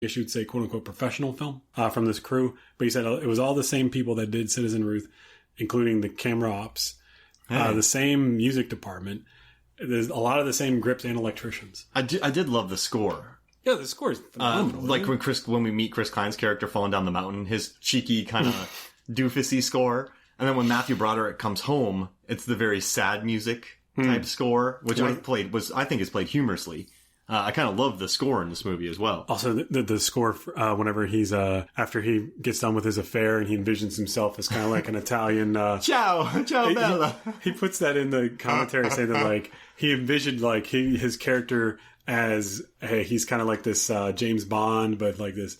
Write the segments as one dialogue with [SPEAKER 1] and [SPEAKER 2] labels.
[SPEAKER 1] guess you would say, quote unquote, professional film from this crew. But he said it was all the same people that did Citizen Ruth, including the camera ops, the same music department. There's a lot of the same grips and electricians.
[SPEAKER 2] I did love the score.
[SPEAKER 1] Yeah, the score is phenomenal.
[SPEAKER 2] Like when we meet Chris Klein's character falling down the mountain, his cheeky kind of doofusy score. And then when Matthew Broderick comes home, it's the very sad music type score, which I think is played humorously. I kind of love the score in this movie as well.
[SPEAKER 1] Also, the score whenever he's after he gets done with his affair and he envisions himself as kind of like an Italian.
[SPEAKER 2] Ciao bella.
[SPEAKER 1] He puts that in the commentary, saying that like he envisioned like his character as he's kind of like this James Bond, but like this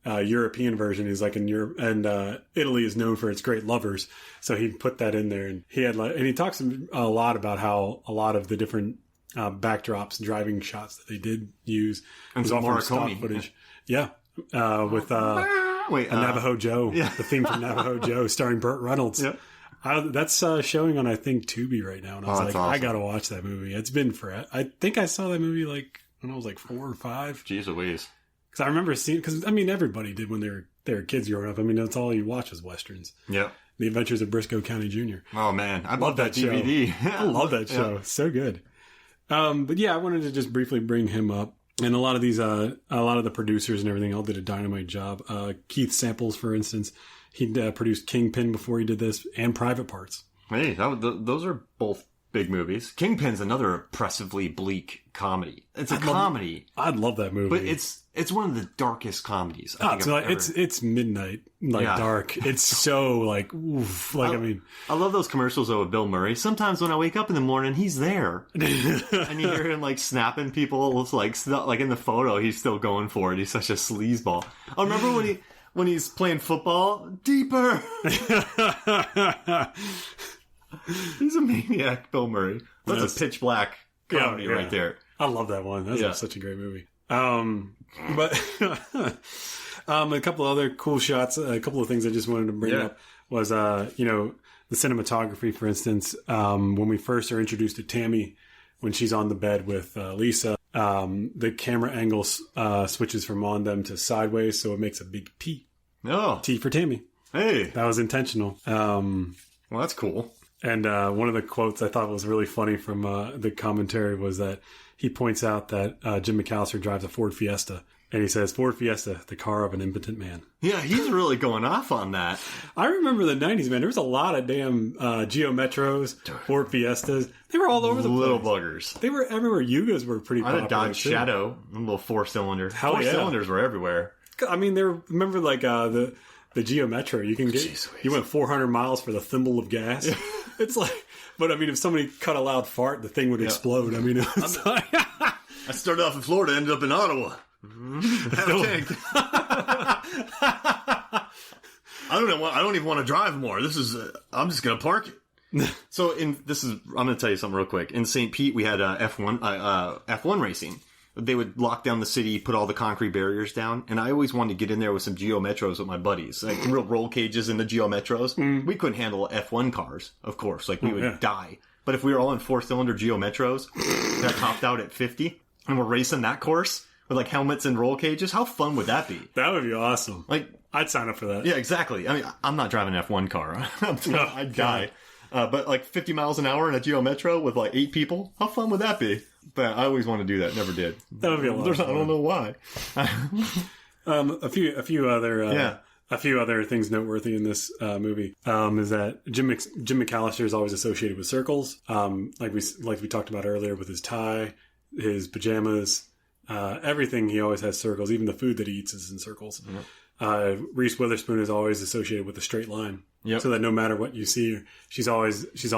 [SPEAKER 1] European version. He's like in Europe, and Italy is known for its great lovers, so he put that in there. And he talks a lot about how a lot of the different backdrops, driving shots that they did use was all from stock footage. Yeah, with Navajo Joe, the theme from Navajo Joe, starring Burt Reynolds. Yep. That's showing on, I think, Tubi right now. And I was like, awesome. I gotta watch that movie. It's been forever. I think I saw that movie like when I was like 4 or 5.
[SPEAKER 2] Jeez Louise.
[SPEAKER 1] Because I remember seeing, because I mean, everybody did when they were kids growing up. I mean, that's all you watch was westerns.
[SPEAKER 2] Yeah.
[SPEAKER 1] The Adventures of Briscoe County Jr.
[SPEAKER 2] Oh man, I love that DVD.
[SPEAKER 1] I love that show. So good. But yeah, I wanted to just briefly bring him up. And a lot of these, a lot of the producers and everything all did a dynamite job. Keith Samples, for instance, he produced Kingpin before he did this, and Private Parts.
[SPEAKER 2] Hey, those are both big movies. Kingpin's another oppressively bleak comedy. It's a comedy.
[SPEAKER 1] I'd love that movie.
[SPEAKER 2] But it's one of the darkest comedies I think I've ever.
[SPEAKER 1] It's midnight, dark. It's so like, oof. Like, I mean.
[SPEAKER 2] I love those commercials though with Bill Murray. Sometimes when I wake up in the morning, he's there. And you hear him like snapping people. It's like in the photo, he's still going for it. He's such a sleazeball. I remember when he's playing football, deeper. He's a maniac, Bill Murray. That's a pitch black comedy right there.
[SPEAKER 1] I love that one. That's such a great movie. But a couple of other cool shots, a couple of things I just wanted to bring up was, the cinematography, for instance, when we first are introduced to Tammy, when she's on the bed with Lisa, the camera angle switches from on them to sideways, so it makes a big T.
[SPEAKER 2] Oh.
[SPEAKER 1] T for Tammy.
[SPEAKER 2] Hey.
[SPEAKER 1] That was intentional.
[SPEAKER 2] Well, that's cool.
[SPEAKER 1] And one of the quotes I thought was really funny from the commentary was that he points out that Jim McAllister drives a Ford Fiesta. And he says, Ford Fiesta, the car of an impotent man.
[SPEAKER 2] Yeah, he's really going off on that.
[SPEAKER 1] I remember the 90s, man. There was a lot of damn Geo Metros, Ford Fiestas. They were all over the place.
[SPEAKER 2] Little buggers.
[SPEAKER 1] They were everywhere. Yugos were pretty popular.
[SPEAKER 2] I had a Dodge Shadow, a little 4-cylinder.
[SPEAKER 1] Hell yeah.
[SPEAKER 2] 4-cylinders were everywhere.
[SPEAKER 1] I mean, remember like the Geo Metro. You can get, you went 400 miles for the thimble of gas. Yeah. It's like, but I mean, if somebody cut a loud fart, the thing would explode. I mean, it was like...
[SPEAKER 2] I started off in Florida, ended up in Ottawa. I don't even want to drive more. I'm just going to park it. So I'm going to tell you something real quick. In St. Pete, we had F1 racing. They would lock down the city, put all the concrete barriers down, and I always wanted to get in there with some Geo Metros with my buddies, like real roll cages in the Geo Metros. We couldn't handle F1 cars, of course, like we would die. But if we were all in 4-cylinder Geo Metros that topped out at 50, and we're racing that course with like helmets and roll cages, how fun would that be?
[SPEAKER 1] That would be awesome.
[SPEAKER 2] Like,
[SPEAKER 1] I'd sign up for that.
[SPEAKER 2] Yeah, exactly. I mean, I'm not driving an F1 car. I'd die. But like 50 miles an hour in a Geo Metro with like 8 people, how fun would that be? But I always want to do that. Never did.
[SPEAKER 1] That would be a lot of fun.
[SPEAKER 2] I don't know why.
[SPEAKER 1] A few other things noteworthy in this movie is that Jim McAllister is always associated with circles. Like we talked about earlier with his tie, his pajamas, everything. He always has circles. Even the food that he eats is in circles. Mm-hmm. Reese Witherspoon is always associated with a straight line. Yep. So that no matter what you see, she's on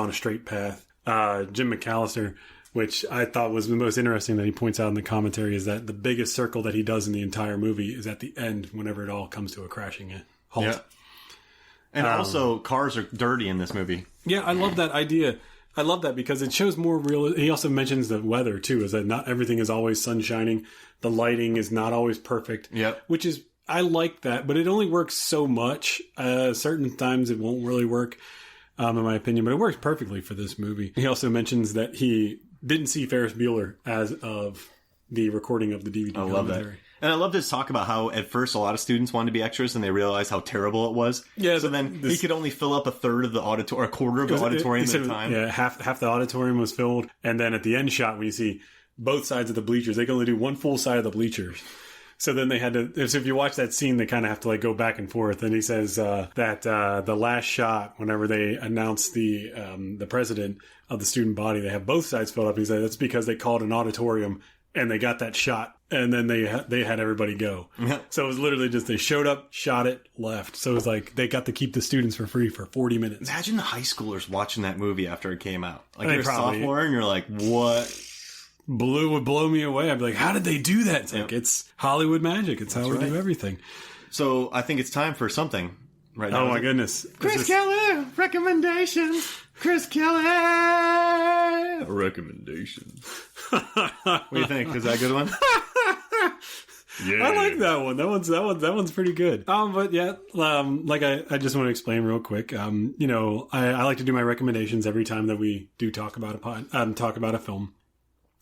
[SPEAKER 1] a straight path. Jim McAllister, which I thought was the most interesting that he points out in the commentary, is that the biggest circle that he does in the entire movie is at the end whenever it all comes to a crashing halt. Yeah.
[SPEAKER 2] And also, cars are dirty in this movie.
[SPEAKER 1] Yeah, I love that idea. I love that because it shows more real. He also mentions the weather, too, is that not everything is always sun shining. The lighting is not always perfect.
[SPEAKER 2] Yep.
[SPEAKER 1] Which is, I like that, but it only works so much. Certain times it won't really work, in my opinion, but it works perfectly for this movie. He also mentions that he didn't see Ferris Bueller as of the recording of the DVD.
[SPEAKER 2] I love that. And I love this talk about how at first a lot of students wanted to be extras and they realized how terrible it was.
[SPEAKER 1] Yeah.
[SPEAKER 2] So then he could only fill up a third of the auditorium, or a quarter of the auditorium at a time.
[SPEAKER 1] Yeah, half the auditorium was filled. And then at the end shot, when you see both sides of the bleachers, they can only do one full side of the bleachers. So then they had to, so if you watch that scene, they kind of have to like go back and forth. And he says that the last shot, whenever they announce the president of the student body, they have both sides filled up. He said that's because they called an auditorium and they got that shot. And then they had everybody go.
[SPEAKER 2] Yeah.
[SPEAKER 1] So it was literally just they showed up, shot it, left. So it was like they got to keep the students for free for 40 minutes.
[SPEAKER 2] Imagine the high schoolers watching that movie after it came out. Like
[SPEAKER 1] They
[SPEAKER 2] you're a
[SPEAKER 1] probably-
[SPEAKER 2] sophomore and you're like, what?
[SPEAKER 1] Would blow me away. I'd be like, how did they do that? It's like, it's Hollywood magic. It's how we do everything.
[SPEAKER 2] So I think it's time for something right now.
[SPEAKER 1] Oh my goodness.
[SPEAKER 2] Chris Kelly, recommendations. Chris Kelly, recommendations. What do you think? Is that a good one? Yeah.
[SPEAKER 1] I like that one. That one's pretty good. But yeah, like I just want to explain real quick. You know, I like to do my recommendations every time that we do talk about a film.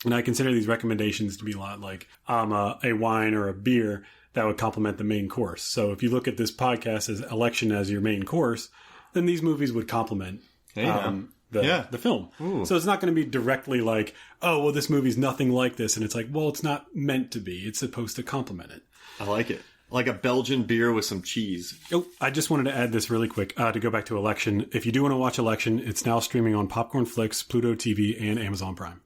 [SPEAKER 1] And I consider these recommendations to be a lot like a wine or a beer that would complement the main course. So if you look at this podcast as Election as your main course, then these movies would complement the film.
[SPEAKER 2] Ooh.
[SPEAKER 1] So it's not going to be directly like, oh, well, this movie's nothing like this. And it's like, well, it's not meant to be. It's supposed to complement it.
[SPEAKER 2] I like it. Like a Belgian beer with some cheese.
[SPEAKER 1] Oh, I just wanted to add this really quick to go back to Election. If you do want to watch Election, it's now streaming on Popcorn Flicks, Pluto TV, and Amazon Prime.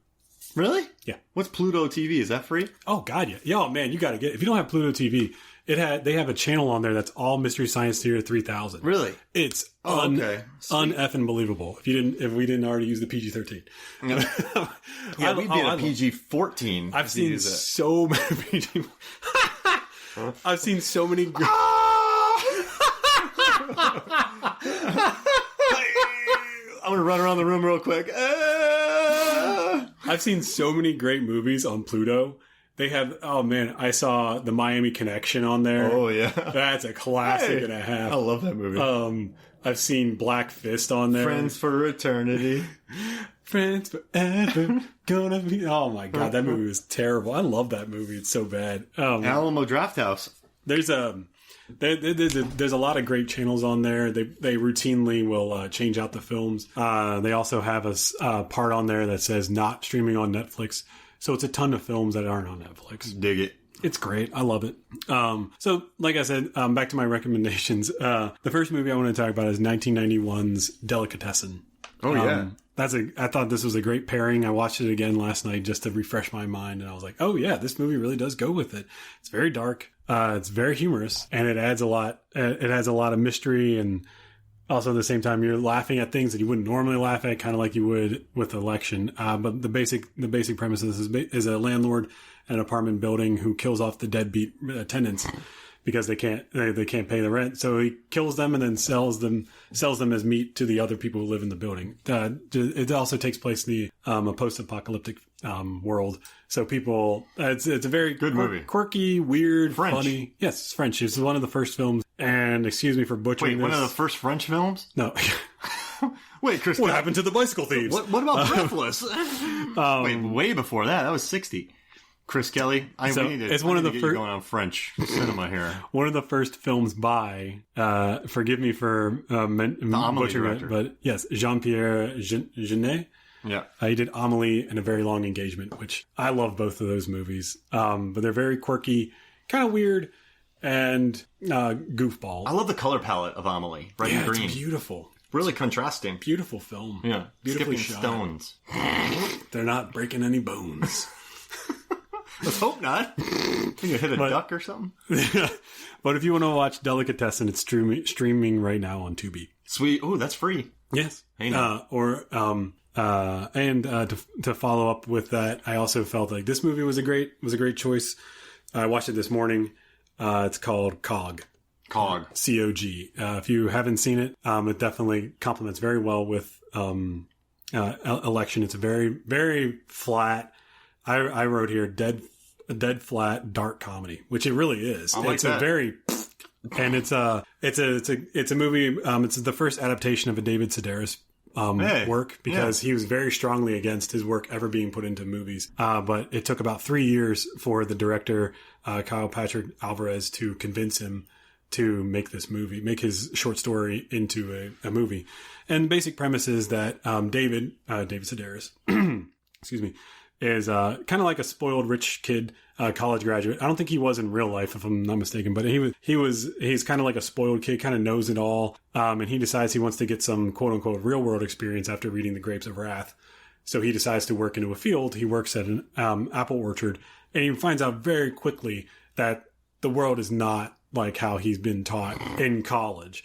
[SPEAKER 2] Really?
[SPEAKER 1] Yeah.
[SPEAKER 2] What's Pluto TV? Is that free?
[SPEAKER 1] Oh God, yeah. Yeah, oh man, you got to get. If you don't have Pluto TV, they have a channel on there that's all Mystery Science Theater 3000.
[SPEAKER 2] Really?
[SPEAKER 1] It's
[SPEAKER 2] okay.
[SPEAKER 1] un-effing believable. If we didn't already use the PG-13.
[SPEAKER 2] Yeah, we'd be at a PG-14.
[SPEAKER 1] I've seen so many PG. I've seen so many.
[SPEAKER 2] I'm gonna run around the room real quick.
[SPEAKER 1] I've seen so many great movies on Pluto. They have, oh man, I saw The Miami Connection on there.
[SPEAKER 2] Oh yeah.
[SPEAKER 1] That's a classic and a half.
[SPEAKER 2] I love that movie.
[SPEAKER 1] I've seen Black Fist on there.
[SPEAKER 2] Friends for Eternity.
[SPEAKER 1] Friends forever. Gonna be. Oh my God, that movie was terrible. I love that movie. It's so bad.
[SPEAKER 2] Alamo Drafthouse.
[SPEAKER 1] There's a lot of great channels on there. They routinely will change out the films. They also have a part on there that says not streaming on Netflix. So it's a ton of films that aren't on Netflix.
[SPEAKER 2] Dig it.
[SPEAKER 1] It's great. I love it. So like I said, back to my recommendations. The first movie I want to talk about is 1991's Delicatessen.
[SPEAKER 2] Oh yeah.
[SPEAKER 1] I thought this was a great pairing. I watched it again last night just to refresh my mind, and I was like, oh yeah, this movie really does go with it. It's very dark. It's very humorous, and it adds a lot. It has a lot of mystery, and also at the same time, you're laughing at things that you wouldn't normally laugh at, kind of like you would with Election. But the basic premise is a landlord in an apartment building who kills off the deadbeat tenants because they can't pay the rent. So he kills them and then sells them as meat to the other people who live in the building. It also takes place in a post-apocalyptic world. So people, it's a very
[SPEAKER 2] good movie,
[SPEAKER 1] quirky, weird,
[SPEAKER 2] French.
[SPEAKER 1] Funny. Yes, it's French. It's one of the first films. And excuse me for butchering this.
[SPEAKER 2] One of the first French films?
[SPEAKER 1] No.
[SPEAKER 2] Wait, Chris.
[SPEAKER 1] What happened to the bicycle thieves?
[SPEAKER 2] What about Breathless? Way before that. That was 60. Chris Kelly. It's one of the first going on French cinema here.
[SPEAKER 1] One of the first films by, forgive me for butchering it, but yes, Jean-Pierre Jeunet.
[SPEAKER 2] Yeah.
[SPEAKER 1] He did Amélie and A Very Long Engagement, which I love both of those movies. But they're very quirky, kind of weird, and goofball.
[SPEAKER 2] I love the color palette of Amélie. Red and green.
[SPEAKER 1] It's beautiful.
[SPEAKER 2] Really contrasting.
[SPEAKER 1] Beautiful film.
[SPEAKER 2] Yeah.
[SPEAKER 1] Beautifully
[SPEAKER 2] Skipping
[SPEAKER 1] shot.
[SPEAKER 2] stones.
[SPEAKER 1] They're not breaking any bones.
[SPEAKER 2] Let's hope not. You hit a duck or something?
[SPEAKER 1] But if you want to watch Delicatessen, it's streaming right now on Tubi.
[SPEAKER 2] Sweet. Oh, that's free.
[SPEAKER 1] Yes.
[SPEAKER 2] Hey, no.
[SPEAKER 1] To follow up with that, I also felt like this movie was a great choice. I watched it this morning. It's called COG.
[SPEAKER 2] COG.
[SPEAKER 1] C-O-G. If you haven't seen it, it definitely complements very well with Election. It's a very, very flat. I wrote here dead flat dark comedy, which it really is.
[SPEAKER 2] I like
[SPEAKER 1] it's
[SPEAKER 2] that.
[SPEAKER 1] a very, and it's a movie. It's the first adaptation of a David Sedaris work because he was very strongly against his work ever being put into movies. But it took about 3 years for the director, Kyle Patrick Alvarez, to convince him to make this movie, make his short story into a movie. And the basic premise is that David Sedaris, excuse me, is kind of like a spoiled rich kid, college graduate. I don't think he was in real life, if I'm not mistaken, but he's kind of like a spoiled kid, kind of knows it all. And he decides he wants to get some quote unquote real world experience after reading The Grapes of Wrath. So he decides to work into a field. He works at an apple orchard, and he finds out very quickly that the world is not like how he's been taught in college.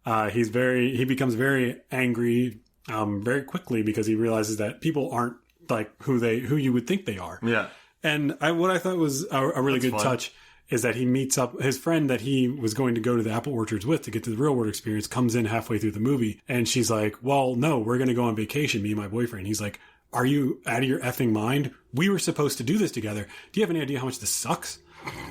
[SPEAKER 1] He becomes very angry very quickly because he realizes that people aren't like who you would think they are.
[SPEAKER 2] Yeah.
[SPEAKER 1] And what I thought was a really good touch is that he meets up his friend that he was going to go to the apple orchards with to get to the real world experience, comes in halfway through the movie, and she's like, well, no, we're going to go on vacation, me and my boyfriend. He's like, are you out of your effing mind? We were supposed to do this together. Do you have any idea how much this sucks?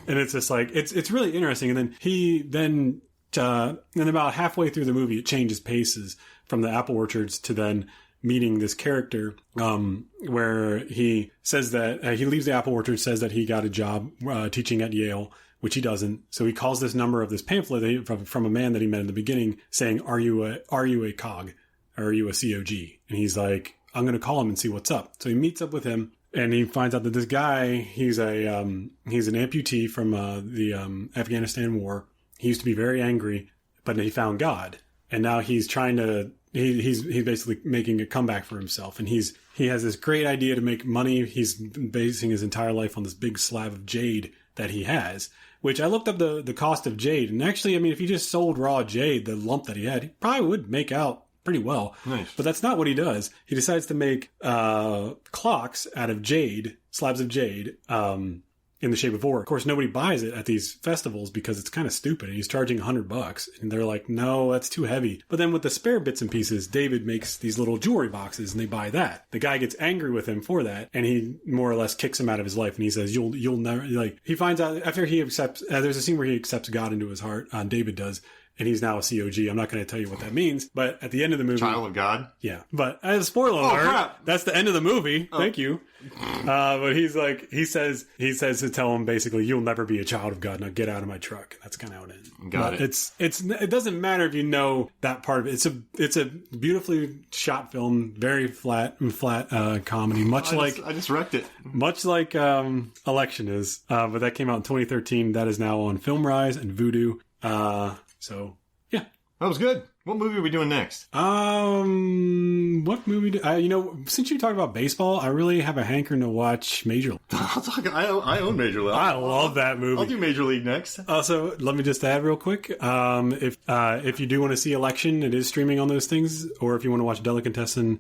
[SPEAKER 1] And it's just like, it's really interesting. And then then about halfway through the movie, it changes paces from the apple orchards to then meeting this character, where he says that he leaves the apple orchard, says that he got a job teaching at Yale, which he doesn't. So he calls this number of this pamphlet from a man that he met in the beginning saying, are you a COG? Are you a COG? And he's like, I'm going to call him and see what's up. So he meets up with him, and he finds out that this guy, he's an amputee from the Afghanistan war. He used to be very angry, but he found God, and now he's trying to. He's basically making a comeback for himself, and he has this great idea to make money. He's basing his entire life on this big slab of jade that he has, which I looked up the cost of jade, and actually, I mean, if he just sold raw jade, the lump that he had, he probably would make out pretty well.
[SPEAKER 2] Nice.
[SPEAKER 1] But that's not what he does. He decides to make clocks out of jade, slabs of jade, in the shape of ore. Of course, nobody buys it at these festivals because it's kind of stupid. And he's charging $100, and they're like, no, that's too heavy. But then with the spare bits and pieces, David makes these little jewelry boxes, and they buy that. The guy gets angry with him for that, and he more or less kicks him out of his life. And he says, "You'll never like." He finds out after he accepts. There's a scene where he accepts God into his heart. David does. And he's now a COG. I'm not going to tell you what that means, but at the end of the movie,
[SPEAKER 2] Child of God.
[SPEAKER 1] Yeah, but as a spoiler alert,
[SPEAKER 2] crap.
[SPEAKER 1] That's the end of the movie. Oh. Thank you. But he's like, he says to tell him basically, you'll never be a child of God. Now get out of my truck. That's kind of how it ends.
[SPEAKER 2] Got it.
[SPEAKER 1] It doesn't matter if you know that part of it. It's a beautifully shot film, very flat comedy,
[SPEAKER 2] I just wrecked it.
[SPEAKER 1] Much like Election is, but that came out in 2013. That is now on FilmRise and Vudu. So, yeah.
[SPEAKER 2] That was good. What movie are we doing next?
[SPEAKER 1] What movie? Since you talked about baseball, I really have a hankering to watch Major League.
[SPEAKER 2] I own Major League.
[SPEAKER 1] I love that movie.
[SPEAKER 2] I'll do Major League next.
[SPEAKER 1] Also, let me just add real quick. If you do want to see Election, it is streaming on those things. Or if you want to watch Delicatessen,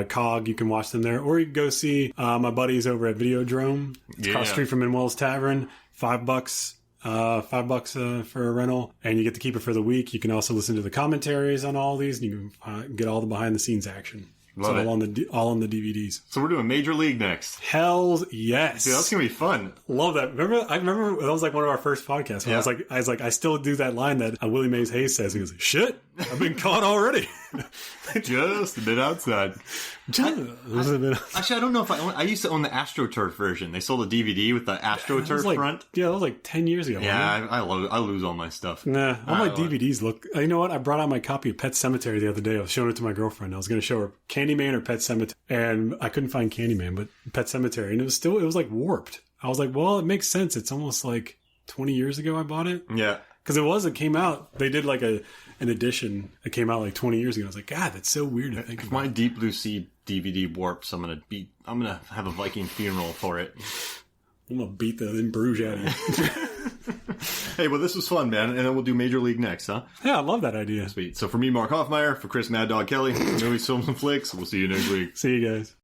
[SPEAKER 1] COG, you can watch them there. Or you can go see my buddies over at Videodrome. It's across the street from Manuel's Tavern. $5. $5 for a rental, and you get to keep it for the week. You can also listen to the commentaries on all these, and you can get all the behind the scenes action.
[SPEAKER 2] Love it.
[SPEAKER 1] All on the DVDs.
[SPEAKER 2] So we're doing Major League next.
[SPEAKER 1] Hells yes.
[SPEAKER 2] Dude, that's gonna be fun.
[SPEAKER 1] Love that. I remember that was like one of our first podcasts.
[SPEAKER 2] Yeah.
[SPEAKER 1] I was like, I still do that line that Willie Mays Hayes says. He goes, "Shit, I've been caught already."
[SPEAKER 2] Just a bit outside. Actually, I don't know if I used to own the AstroTurf version. They sold a DVD with the AstroTurf front.
[SPEAKER 1] Yeah, that was like 10 years ago.
[SPEAKER 2] Yeah, I lose all my stuff.
[SPEAKER 1] Nah, all my DVDs look. You know what? I brought out my copy of Pet Sematary the other day. I was showing it to my girlfriend. I was going to show her Candyman or Pet Sematary, and I couldn't find Candyman, but Pet Sematary, and it was like warped. I was like, well, it makes sense. It's almost like 20 years ago I bought it.
[SPEAKER 2] Yeah. Because
[SPEAKER 1] it came out. They did like an edition. It came out like 20 years ago. I was like, God, that's so weird to think
[SPEAKER 2] about.
[SPEAKER 1] If
[SPEAKER 2] my Deep Blue Sea DVD warps, I'm gonna have a Viking funeral for it.
[SPEAKER 1] I'm gonna beat the in Bruges out of you.
[SPEAKER 2] Hey, well, this was fun, man, and then we'll do Major League next, huh?
[SPEAKER 1] Yeah, I love that idea.
[SPEAKER 2] Sweet. So for me, Mark Hoffmeyer, for Chris Mad Dog Kelly, Movies, Films, and Flicks, we'll see you next week.
[SPEAKER 1] See you guys.